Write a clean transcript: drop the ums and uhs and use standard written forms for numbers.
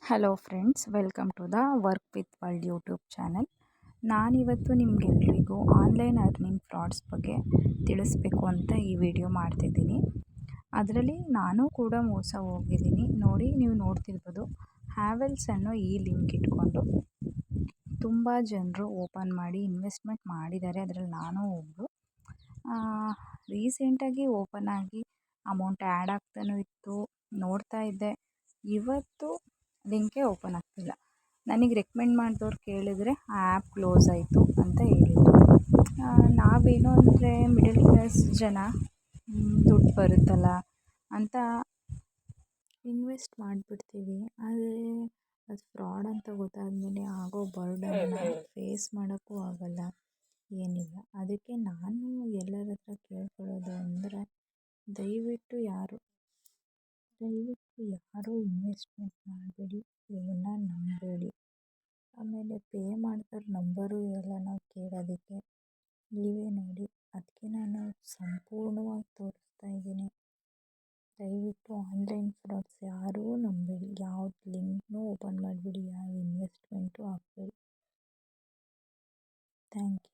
Hello friends, welcome to the work with world YouTube channel. ನಾನಿವತ್ತು ನಿಮಗೆಲ್ರಿಗೂ online earning frauds ಬಗ್ಗೆ ತಿಳಿಸ್ಬೇಕು ಅಂತ ಈ ವಿಡಿಯೋ ಮಾಡ್ತಿದ್ದೀನಿ. ಅದರಲ್ಲಿ ನಾನು ಕೂಡ ಮೋಸ ಹೋಗಿದ್ದೀನಿ. ನೋಡಿ, ನೀವು ನೋಡ್ತಿರ್ಬೋದು, ಹ್ಯಾವೆಲ್ಸ್ ಅನ್ನೋ ಈ ಲಿಂಕ್ ಇಟ್ಕೊಂಡು ತುಂಬ ಜನರು ಓಪನ್ ಮಾಡಿ ಇನ್ವೆಸ್ಟ್ಮೆಂಟ್ ಮಾಡಿದ್ದಾರೆ. ಅದರಲ್ಲಿ ನಾನು ಒಬ್ಬರು. ರೀಸೆಂಟಾಗಿ ಓಪನ್ ಆಗಿ ಅಮೌಂಟ್ ಆ್ಯಡ್ ಆಗ್ತಾನೂ ಇತ್ತು, ನೋಡ್ತಾ ಇದ್ದೆ. ಇವತ್ತು ಲಿಂಕೇ ಓಪನ್ ಆಗ್ತಿಲ್ಲ. ನನಗೆ ರೆಕಮೆಂಡ್ ಮಾಡಿದವ್ರು ಕೇಳಿದರೆ ಆ ಆ್ಯಪ್ ಕ್ಲೋಸ್ ಆಯಿತು ಅಂತ ಹೇಳಿದರು. ನಾವೇನು ಅಂದರೆ ಮಿಡಲ್ ಕ್ಲಾಸ್ ಜನ, ದುಡ್ಡು ಬರುತ್ತಲ್ಲ ಅಂತ ಇನ್ವೆಸ್ಟ್ ಮಾಡಿಬಿಡ್ತೀವಿ. ಆದರೆ ಅದು ಫ್ರಾಡ್ ಅಂತ ಗೊತ್ತಾದಮೇಲೆ ಆಗೋ ಬರ್ಡನ್ನ ಫೇಸ್ ಮಾಡೋಕ್ಕೂ ಆಗಲ್ಲ, ಏನಿಲ್ಲ. ಅದಕ್ಕೆ ನಾನು ಎಲ್ಲರ ಹತ್ರ ಕೇಳ್ಕೊಳ್ಳೋದು ಅಂದರೆ ದಯವಿಟ್ಟು ಯಾರು ಇನ್ವೆಸ್ಟ್ಮೆಂಟ್ ಮಾಡಬೇಡಿ, ಇವನ್ನ ನಂಬೇಡಿ. ಆಮೇಲೆ ಪೇ ಮಾಡ್ತಾರೆ, ನಂಬರು ಇರಲ್ಲ ನಾವು ಕೇಳೋದಕ್ಕೆ. ನೀವೇ ನೋಡಿ, ಅದಕ್ಕೆ ನಾನು ಸಂಪೂರ್ಣವಾಗಿ ತೋರಿಸ್ತಾ ಇದ್ದೀನಿ. ದಯವಿಟ್ಟು ಆನ್ಲೈನ್ ಫ್ರಾಡ್ಸ್ ಯಾರೂ ನಂಬೇಡಿ, ಯಾವ್ದು ಲಿಂಕ್ನೂ ಓಪನ್ ಮಾಡಬೇಡಿ, ಯಾವ ಇನ್ವೆಸ್ಟ್ಮೆಂಟು ಆಗಬೇಡಿ. Thank you.